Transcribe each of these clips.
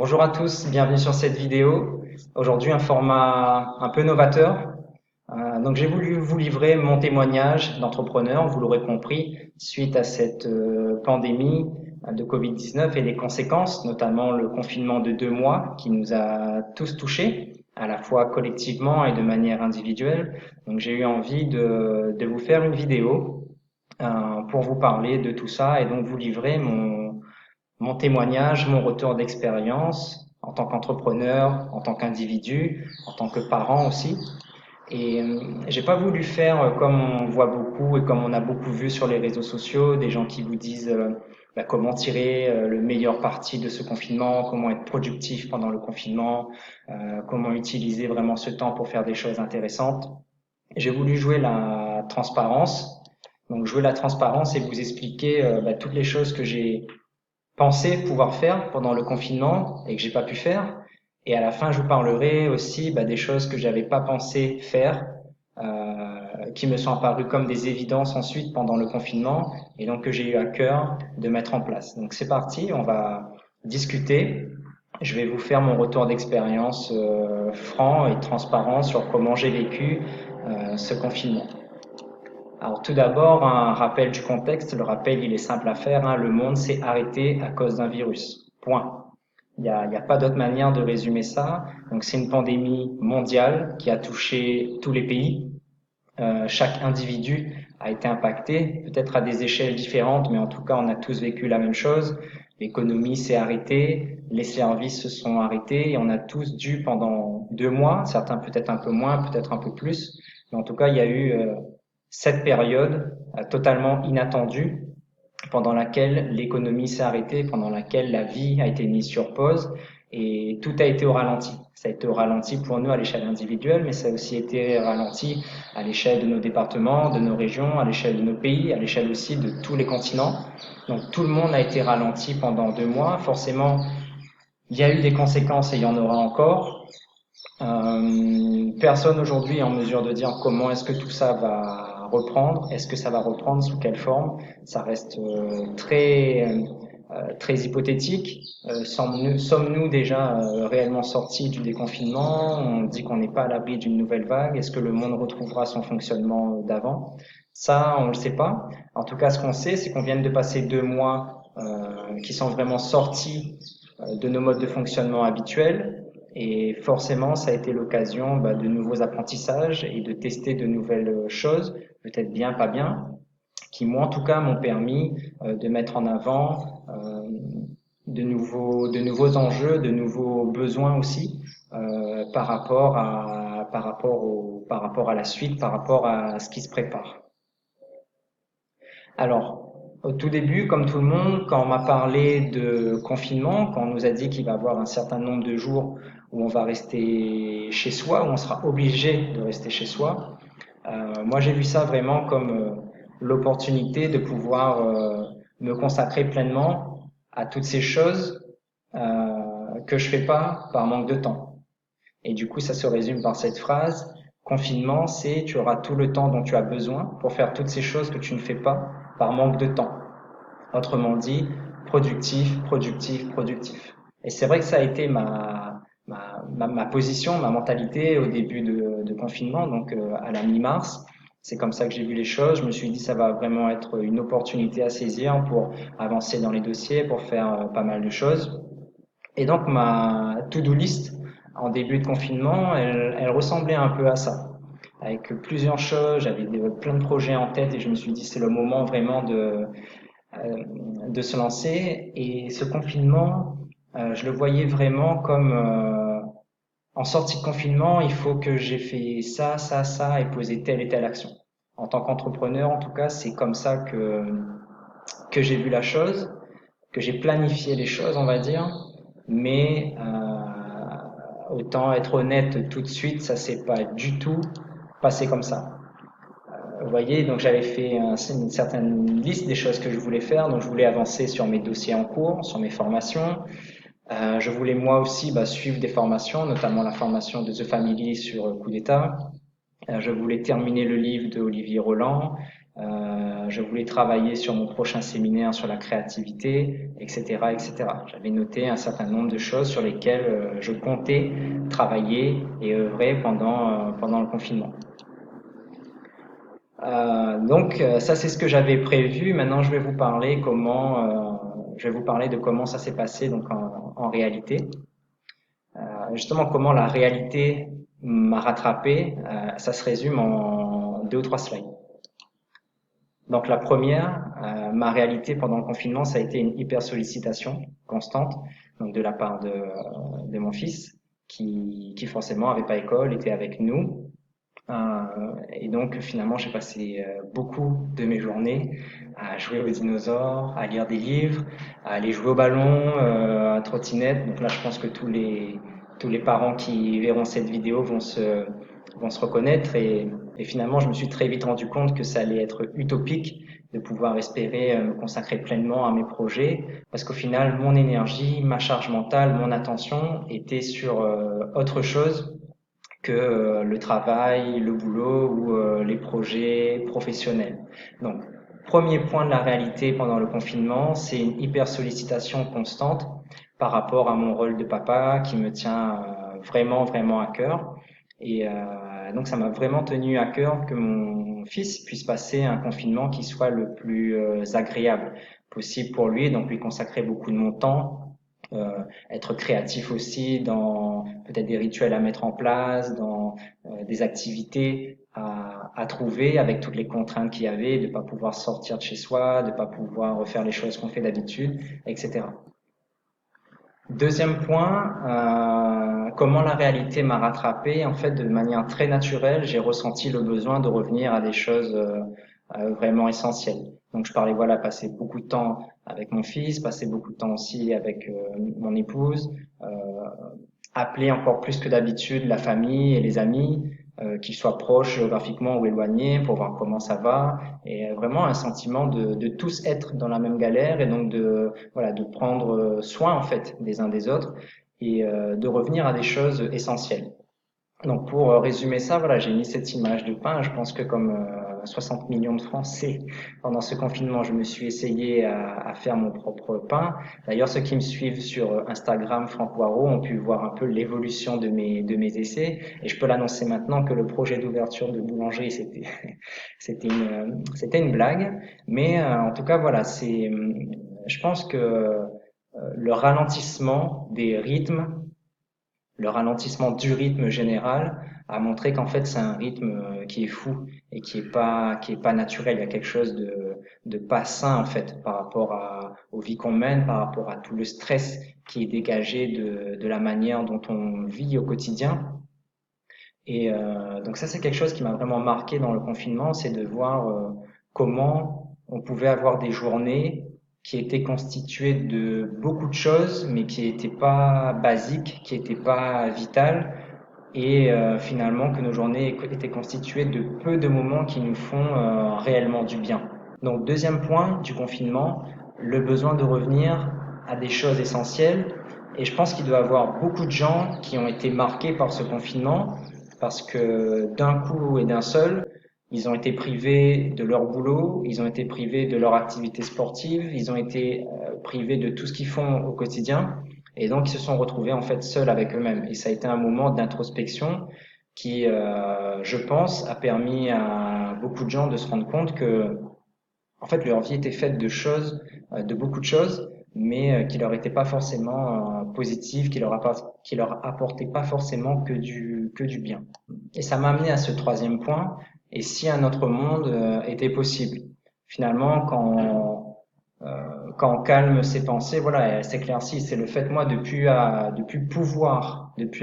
Bonjour à tous, bienvenue sur cette vidéo. Aujourd'hui, un format un peu novateur. Donc, j'ai voulu vous livrer mon témoignage d'entrepreneur, vous l'aurez compris, suite à cette pandémie de Covid-19 et les conséquences, notamment le confinement de 2 mois qui nous a tous touchés, à la fois collectivement et de manière individuelle. Donc, j'ai eu envie de vous faire une vidéo pour vous parler de tout ça et donc vous livrer mon témoignage, mon retour d'expérience en tant qu'entrepreneur, en tant qu'individu, en tant que parent aussi. Et j'ai pas voulu faire comme on voit beaucoup et comme on a beaucoup vu sur les réseaux sociaux, des gens qui vous disent comment tirer le meilleur parti de ce confinement, comment être productif pendant le confinement, comment utiliser vraiment ce temps pour faire des choses intéressantes. J'ai voulu jouer la transparence, donc jouer la transparence et vous expliquer toutes les choses que j'ai pensé pouvoir faire pendant le confinement et que j'ai pas pu faire. Et à la fin, je vous parlerai aussi des choses que j'avais pas pensé faire, qui me sont apparues comme des évidences ensuite pendant le confinement et donc que j'ai eu à cœur de mettre en place. Donc c'est parti, on va discuter. Je vais vous faire mon retour d'expérience franc et transparent sur comment j'ai vécu ce confinement. Alors tout d'abord, un rappel du contexte. Le rappel, il est simple à faire, hein. Le monde s'est arrêté à cause d'un virus. Point. Il y a pas d'autre manière de résumer ça. Donc c'est une pandémie mondiale qui a touché tous les pays. Chaque individu a été impacté, peut-être à des échelles différentes, mais en tout cas, on a tous vécu la même chose. L'économie s'est arrêtée, les services se sont arrêtés et on a tous dû pendant 2 mois, certains peut-être un peu moins, peut-être un peu plus, mais en tout cas, il y a eu cette période totalement inattendue pendant laquelle l'économie s'est arrêtée, pendant laquelle la vie a été mise sur pause et tout a été au ralenti. Ça a été au ralenti pour nous à l'échelle individuelle, mais ça a aussi été ralenti à l'échelle de nos départements, de nos régions, à l'échelle de nos pays, à l'échelle aussi de tous les continents. Donc tout le monde a été ralenti pendant 2 mois. Forcément, il y a eu des conséquences et il y en aura encore. Personne aujourd'hui est en mesure de dire comment est-ce que tout ça va reprendre, est-ce que ça va reprendre, sous quelle forme. Ça reste très hypothétique. Sommes-nous déjà réellement sortis du déconfinement? On dit qu'on n'est pas à l'abri d'une nouvelle vague. Est-ce que le monde retrouvera son fonctionnement d'avant? Ça, on ne le sait pas. En tout cas, ce qu'on sait, c'est qu'on vient de passer 2 mois qui sont vraiment sortis de nos modes de fonctionnement habituels. Et forcément, ça a été l'occasion de nouveaux apprentissages et de tester de nouvelles choses, peut-être bien, pas bien, qui moi en tout cas m'ont permis de mettre en avant de nouveaux enjeux, de nouveaux besoins aussi par rapport à la suite, par rapport à ce qui se prépare. Alors, au tout début, comme tout le monde, quand on m'a parlé de confinement, quand on nous a dit qu'il va y avoir un certain nombre de jours où on va rester chez soi, où on sera obligé de rester chez soi, moi j'ai vu ça vraiment comme l'opportunité de pouvoir me consacrer pleinement à toutes ces choses que je fais pas par manque de temps. Et du coup, ça se résume par cette phrase. Confinement, c'est tu auras tout le temps dont tu as besoin pour faire toutes ces choses que tu ne fais pas par manque de temps. Autrement dit, productif, productif, productif. Et c'est vrai que ça a été ma position, ma mentalité au début de confinement, donc à la mi-mars. C'est comme ça que j'ai vu les choses. Je me suis dit ça va vraiment être une opportunité à saisir pour avancer dans les dossiers, pour faire pas mal de choses. Et donc ma to-do list en début de confinement, elle ressemblait un peu à ça. Avec plusieurs choses, j'avais plein de projets en tête et je me suis dit c'est le moment vraiment de se lancer. Et ce confinement, je le voyais vraiment comme en sortie de confinement, il faut que j'ai fait ça, ça, ça et posé telle et telle action. En tant qu'entrepreneur, en tout cas, c'est comme ça que j'ai vu la chose, que j'ai planifié les choses, on va dire. Mais autant être honnête tout de suite, ça s'est pas du tout passé comme ça. Vous voyez, donc j'avais fait une certaine liste des choses que je voulais faire. Donc je voulais avancer sur mes dossiers en cours, sur mes formations. Je voulais moi aussi suivre des formations, notamment la formation de The Family sur coup d'État. Je voulais terminer le livre de Olivier Roland Je voulais travailler sur mon prochain séminaire sur la créativité, etc., etc. J'avais noté un certain nombre de choses sur lesquelles je comptais travailler et œuvrer pendant le confinement. Ça c'est ce que j'avais prévu. Maintenant, je vais vous parler de comment ça s'est passé donc en réalité. Justement, comment la réalité m'a rattrapé. Ça se résume en deux ou trois slides. Donc la première, ma réalité pendant le confinement, ça a été une hyper sollicitation constante, donc de la part de mon fils, qui forcément avait pas école, était avec nous. Et donc finalement, j'ai passé beaucoup de mes journées à jouer aux dinosaures, à lire des livres, à aller jouer au ballon, à trottinette. Donc là, je pense que tous les parents qui verront cette vidéo vont se reconnaître. Et finalement, je me suis très vite rendu compte que ça allait être utopique de pouvoir espérer me consacrer pleinement à mes projets, parce qu'au final, mon énergie, ma charge mentale, mon attention était sur autre chose que le travail, le boulot ou les projets professionnels. Donc, premier point de la réalité pendant le confinement, c'est une hyper sollicitation constante par rapport à mon rôle de papa qui me tient vraiment à cœur. Et donc, ça m'a vraiment tenu à cœur que mon fils puisse passer un confinement qui soit le plus agréable possible pour lui, donc lui consacrer beaucoup de mon temps, être créatif aussi dans peut-être des rituels à mettre en place, dans des activités à trouver avec toutes les contraintes qu'il y avait, de pas pouvoir sortir de chez soi, de pas pouvoir faire les choses qu'on fait d'habitude, etc. Deuxième point, comment la réalité m'a rattrapé. En fait, de manière très naturelle, j'ai ressenti le besoin de revenir à des choses vraiment essentielles. Donc, je parlais, voilà, passer beaucoup de temps avec mon fils, passer beaucoup de temps aussi avec mon épouse, euh, appeler encore plus que d'habitude la famille et les amis, qu'ils soient proches géographiquement ou éloignés, pour voir comment ça va, et vraiment un sentiment de tous être dans la même galère et donc de prendre soin en fait des uns des autres et de revenir à des choses essentielles. Donc pour résumer ça, voilà, j'ai mis cette image de pain. Je pense que comme 60 millions de Français pendant ce confinement, je me suis essayé à faire mon propre pain. D'ailleurs, ceux qui me suivent sur Instagram, Franck Waro, ont pu voir un peu l'évolution de mes essais. Et je peux l'annoncer maintenant que le projet d'ouverture de boulangerie, c'était une blague. Mais en tout cas, voilà, je pense que le ralentissement des rythmes, le ralentissement du rythme général a montré qu'en fait c'est un rythme qui est fou et qui est pas naturel. Il y a quelque chose de pas sain en fait par rapport aux vies qu'on mène, par rapport à tout le stress qui est dégagé de la manière dont on vit au quotidien. Et donc ça c'est quelque chose qui m'a vraiment marqué dans le confinement, c'est de voir comment on pouvait avoir des journées qui étaient constituées de beaucoup de choses, mais qui n'étaient pas basiques, qui n'étaient pas vitales, et finalement que nos journées étaient constituées de peu de moments qui nous font réellement du bien. Donc deuxième point du confinement, le besoin de revenir à des choses essentielles. Et je pense qu'il doit y avoir beaucoup de gens qui ont été marqués par ce confinement parce que d'un coup et d'un seul, ils ont été privés de leur boulot, ils ont été privés de leur activité sportive, ils ont été privés de tout ce qu'ils font au quotidien. Et donc, ils se sont retrouvés en fait seuls avec eux-mêmes. Et ça a été un moment d'introspection qui, je pense, a permis à beaucoup de gens de se rendre compte que, en fait, leur vie était faite de choses, de beaucoup de choses, mais qui leur étaient pas forcément positives, qui leur apportaient pas forcément que du bien. Et ça m'a amené à ce troisième point. Et si un autre monde était possible? Finalement, quand on calme ses pensées, voilà, elles s'éclaircissent. C'est le fait, moi, de plus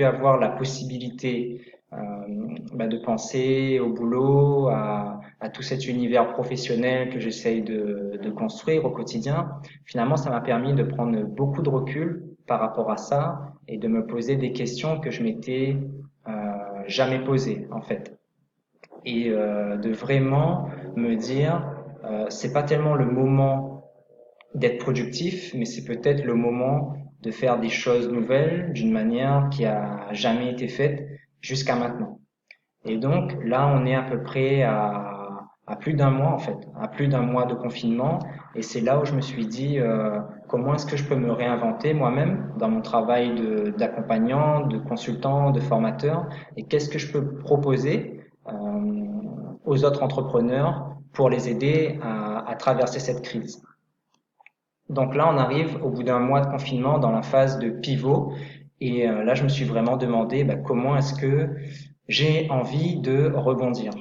avoir la possibilité de penser au boulot, à tout cet univers professionnel que j'essaye de construire au quotidien. Finalement, ça m'a permis de prendre beaucoup de recul par rapport à ça et de me poser des questions que je m'étais jamais posées, en fait. Et de vraiment me dire, c'est pas tellement le moment d'être productif, mais c'est peut-être le moment de faire des choses nouvelles d'une manière qui a jamais été faite jusqu'à maintenant. Et donc là, on est à peu près à plus d'un mois en fait, à plus d'un mois de confinement. Et c'est là où je me suis dit comment est-ce que je peux me réinventer moi-même dans mon travail d'accompagnant, de consultant, de formateur, et qu'est-ce que je peux proposer aux autres entrepreneurs pour les aider à traverser cette crise. Donc là, on arrive au bout d'un mois de confinement dans la phase de pivot. Et là, je me suis vraiment demandé comment est-ce que j'ai envie de rebondir.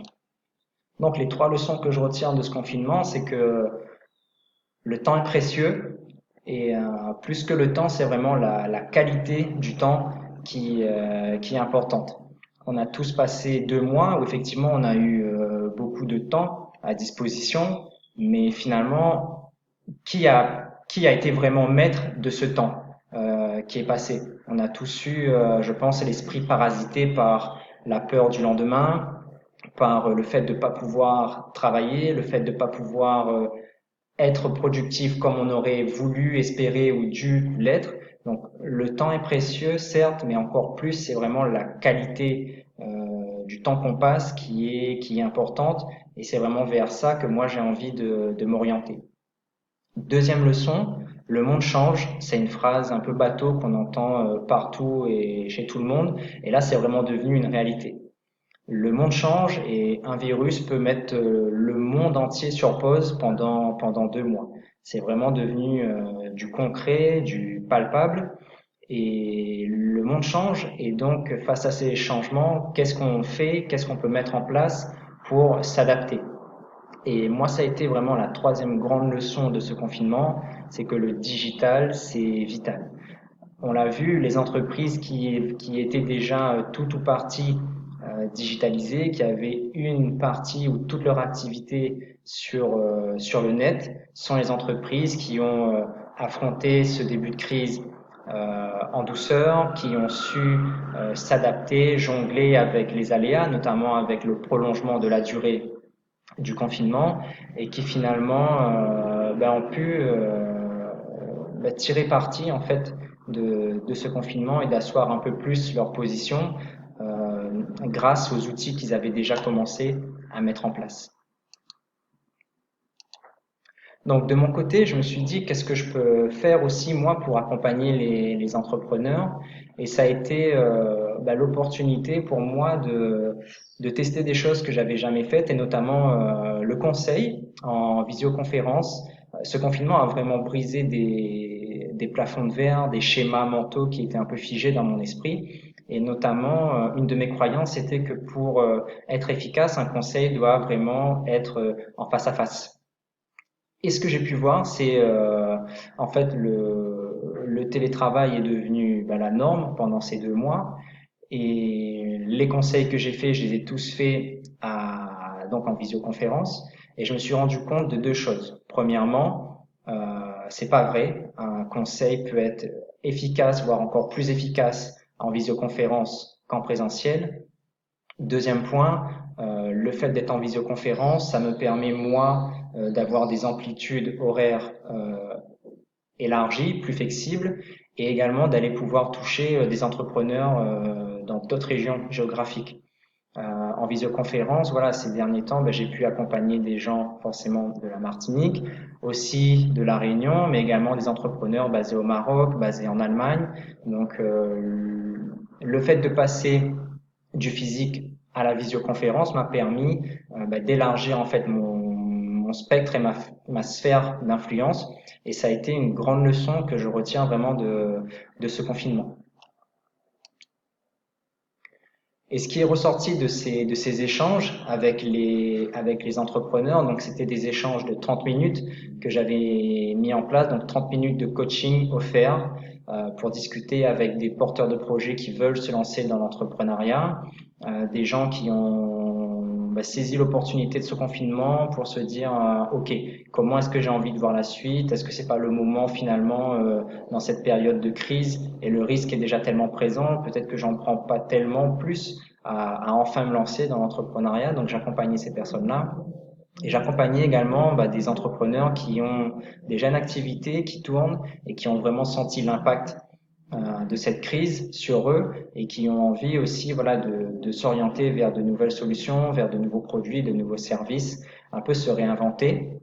Donc les trois leçons que je retiens de ce confinement, c'est que le temps est précieux et plus que le temps, c'est vraiment la qualité du temps qui est importante. On a tous passé 2 mois où effectivement on a eu beaucoup de temps à disposition, mais finalement, qui a été vraiment maître de ce temps qui est passé? On a tous eu, je pense, l'esprit parasité par la peur du lendemain, par le fait de ne pas pouvoir travailler, le fait de ne pas pouvoir être productif comme on aurait voulu, espérer ou dû l'être. Donc le temps est précieux, certes, mais encore plus, c'est vraiment la qualité du temps qu'on passe qui est importante, et c'est vraiment vers ça que moi j'ai envie de m'orienter. Deuxième leçon, le monde change. C'est une phrase un peu bateau qu'on entend partout et chez tout le monde, et là c'est vraiment devenu une réalité. Le monde change et un virus peut mettre le monde entier sur pause pendant 2 mois. C'est vraiment devenu du concret, du palpable. Et le monde change. Et donc, face à ces changements, qu'est-ce qu'on fait? Qu'est-ce qu'on peut mettre en place pour s'adapter? Et moi, ça a été vraiment la troisième grande leçon de ce confinement, c'est que le digital, c'est vital. On l'a vu, les entreprises qui étaient déjà tout ou partie digitalisées, qui avaient une partie ou toute leur activité sur le net, sont les entreprises qui ont affronté ce début de crise en douceur, qui ont su s'adapter, jongler avec les aléas, notamment avec le prolongement de la durée du confinement, et qui finalement ont pu tirer parti en fait de ce confinement et d'asseoir un peu plus leur position grâce aux outils qu'ils avaient déjà commencé à mettre en place. Donc de mon côté, je me suis dit qu'est-ce que je peux faire aussi moi pour accompagner les entrepreneurs, et ça a été l'opportunité pour moi de tester des choses que j'avais jamais faites, et notamment le conseil en visioconférence. Ce confinement a vraiment brisé des plafonds de verre, des schémas mentaux qui étaient un peu figés dans mon esprit. Et notamment, une de mes croyances était que pour être efficace, un conseil doit vraiment être en face à face. Et ce que j'ai pu voir, c'est en fait le télétravail est devenu la norme pendant ces 2 mois. Et les conseils que j'ai faits, je les ai tous faits donc en visioconférence. Et je me suis rendu compte de deux choses. Premièrement, c'est pas vrai. Un conseil peut être efficace, voire encore plus efficace en visioconférence qu'en présentiel. Deuxième point, le fait d'être en visioconférence, ça me permet moi d'avoir des amplitudes horaires élargies, plus flexibles, et également d'aller pouvoir toucher des entrepreneurs dans d'autres régions géographiques. En visioconférence, voilà, ces derniers temps, j'ai pu accompagner des gens forcément de la Martinique, aussi de la Réunion, mais également des entrepreneurs basés au Maroc, basés en Allemagne. Donc, le fait de passer du physique à la visioconférence m'a permis d'élargir en fait mon spectre et ma sphère d'influence, et ça a été une grande leçon que je retiens vraiment de ce confinement. Et ce qui est ressorti de ces échanges avec les entrepreneurs, donc c'était des échanges de 30 minutes que j'avais mis en place, donc 30 minutes de coaching offert pour discuter avec des porteurs de projets qui veulent se lancer dans l'entrepreneuriat, des gens qui ont saisi l'opportunité de ce confinement pour se dire ok, comment est-ce que j'ai envie de voir la suite? Est-ce que c'est pas le moment finalement dans cette période de crise, et le risque est déjà tellement présent, peut-être que j'en prends pas tellement plus à enfin me lancer dans l'entrepreneuriat. Donc j'accompagnais ces personnes-là. Et j'accompagnais également des entrepreneurs qui ont déjà une activité qui tourne et qui ont vraiment senti l'impact de cette crise sur eux, et qui ont envie aussi de s'orienter vers de nouvelles solutions, vers de nouveaux produits, de nouveaux services un peu se réinventer.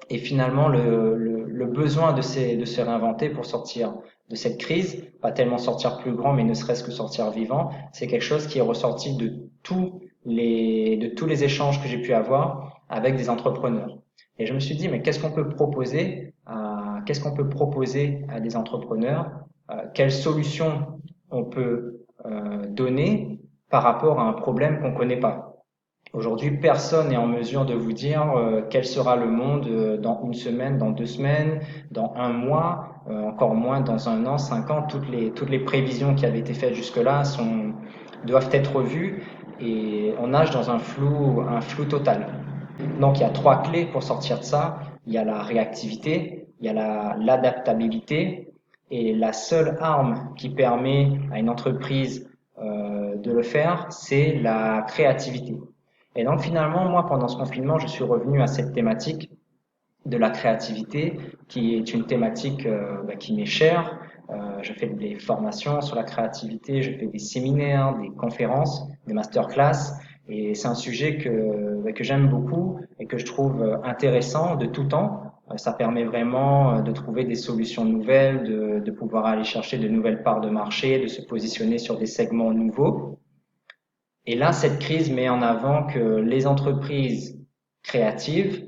Et finalement, le besoin de se réinventer pour sortir de cette crise, pas tellement sortir plus grand, mais ne serait-ce que sortir vivant, c'est quelque chose qui est ressorti de tous les échanges que j'ai pu avoir avec des entrepreneurs. Et je me suis dit, mais qu'est-ce qu'on peut proposer à des entrepreneurs? Quelles solutions on peut donner par rapport à un problème qu'on connaît pas? Aujourd'hui, personne n'est en mesure de vous dire quel sera le monde dans une semaine, dans 2 semaines, dans un mois, encore moins dans un an, 5 ans. Toutes les prévisions qui avaient été faites jusque-là doivent être revues et on nage dans un flou total. Donc, il y a 3 clés pour sortir de ça. Il y a la réactivité, il y a l'adaptabilité et la seule arme qui permet à une entreprise de le faire, c'est la créativité. Et donc finalement, moi, pendant ce confinement, je suis revenu à cette thématique de la créativité, qui est une thématique qui m'est chère. Je fais des formations sur la créativité, je fais des séminaires, des conférences, des masterclass, et c'est un sujet que j'aime beaucoup et que je trouve intéressant de tout temps. Ça permet vraiment de trouver des solutions nouvelles, de pouvoir aller chercher de nouvelles parts de marché, de se positionner sur des segments nouveaux. Et là, cette crise met en avant que les entreprises créatives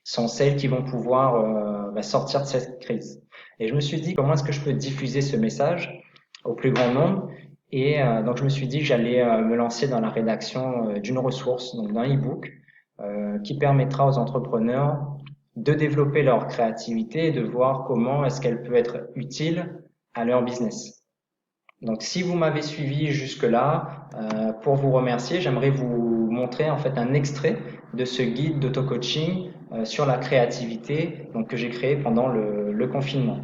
sont celles qui vont pouvoir sortir de cette crise. Et je me suis dit, comment est-ce que je peux diffuser ce message au plus grand nombre? Et donc, je me suis dit que j'allais me lancer dans la rédaction d'une ressource, donc d'un e-book, qui permettra aux entrepreneurs de développer leur créativité et de voir comment est-ce qu'elle peut être utile à leur business. Donc, si vous m'avez suivi jusque-là, pour vous remercier, j'aimerais vous montrer en fait un extrait de ce guide d'auto-coaching sur la créativité, donc que j'ai créé pendant le confinement.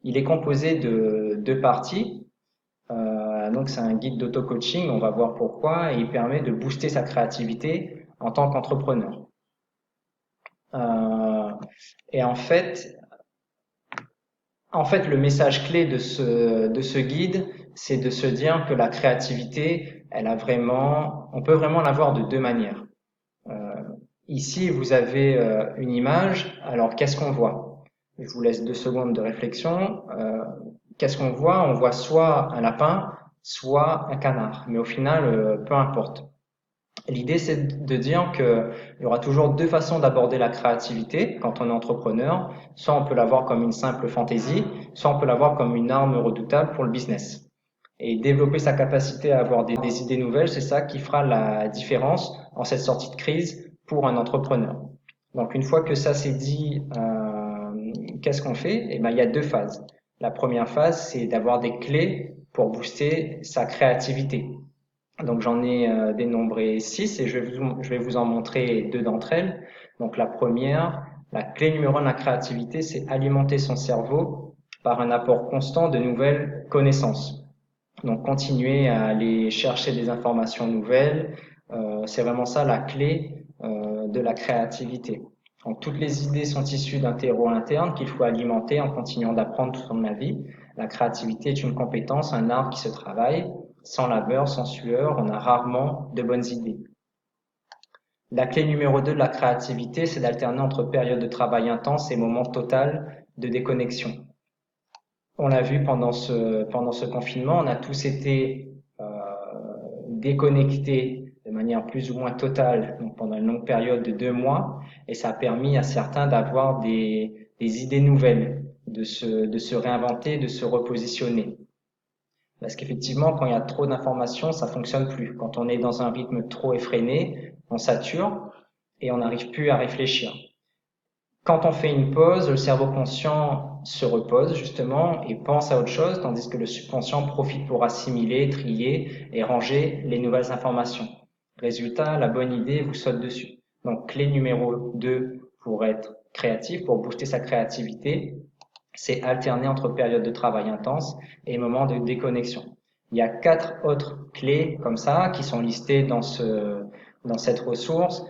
Il est composé de 2 parties. Donc, c'est un guide d'auto-coaching. On va voir pourquoi, et il permet de booster sa créativité en tant qu'entrepreneur. Et en fait, le message clé de ce guide, c'est de se dire que la créativité, on peut vraiment l'avoir de 2 manières. Ici, vous avez une image. Alors, qu'est-ce qu'on voit? Je vous laisse 2 secondes de réflexion. Qu'est-ce qu'on voit? On voit soit un lapin, soit un canard. Mais au final, peu importe. L'idée, c'est de dire qu'il y aura toujours 2 façons d'aborder la créativité quand on est entrepreneur. Soit on peut la voir comme une simple fantaisie, soit on peut la voir comme une arme redoutable pour le business. Et développer sa capacité à avoir des idées nouvelles, c'est ça qui fera la différence en cette sortie de crise pour un entrepreneur. Donc une fois que ça c'est dit, qu'est-ce qu'on fait? Eh ben, il y a 2 phases. La première phase, c'est d'avoir des clés pour booster sa créativité. Donc j'en ai dénombré 6 et je vais vous en montrer 2 d'entre elles. Donc la première, la clé numéro 1 de la créativité, c'est alimenter son cerveau par un apport constant de nouvelles connaissances. Donc continuer à aller chercher des informations nouvelles, c'est vraiment ça la clé de la créativité. Donc toutes les idées sont issues d'un terreau interne qu'il faut alimenter en continuant d'apprendre tout au long de la vie. La créativité est une compétence, un art qui se travaille. Sans labeur, sans sueur, on a rarement de bonnes idées. La clé numéro 2 de la créativité, c'est d'alterner entre périodes de travail intense et moments total de déconnexion. On l'a vu pendant ce confinement, on a tous été déconnectés de manière plus ou moins totale, donc pendant une longue période de 2 mois, et ça a permis à certains d'avoir des idées nouvelles, de se réinventer, de se repositionner. Parce qu'effectivement, quand il y a trop d'informations, ça fonctionne plus. Quand on est dans un rythme trop effréné, on sature et on n'arrive plus à réfléchir. Quand on fait une pause, le cerveau conscient se repose justement et pense à autre chose, tandis que le subconscient profite pour assimiler, trier et ranger les nouvelles informations. Résultat, la bonne idée vous saute dessus. Donc, clé numéro 2 pour être créatif, pour booster sa créativité, c'est alterner entre périodes de travail intense et moments de déconnexion. Il y a 4 autres clés comme ça qui sont listées dans cette ressource.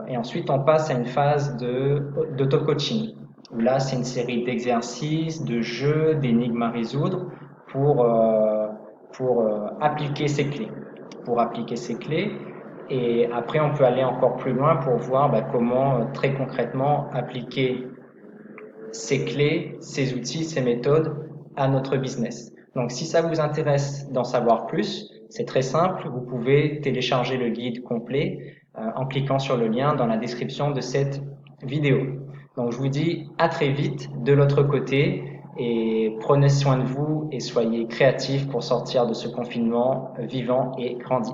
Et ensuite, on passe à une phase d'auto-coaching, où là, c'est une série d'exercices, de jeux, d'énigmes à résoudre pour appliquer ces clés. Pour appliquer ces clés, Et après, on peut aller encore plus loin pour voir comment très concrètement appliquer ces clés, ces outils, ces méthodes à notre business. Donc si ça vous intéresse d'en savoir plus, c'est très simple, vous pouvez télécharger le guide complet en cliquant sur le lien dans la description de cette vidéo. Donc je vous dis à très vite de l'autre côté et prenez soin de vous et soyez créatifs pour sortir de ce confinement vivant et grandi.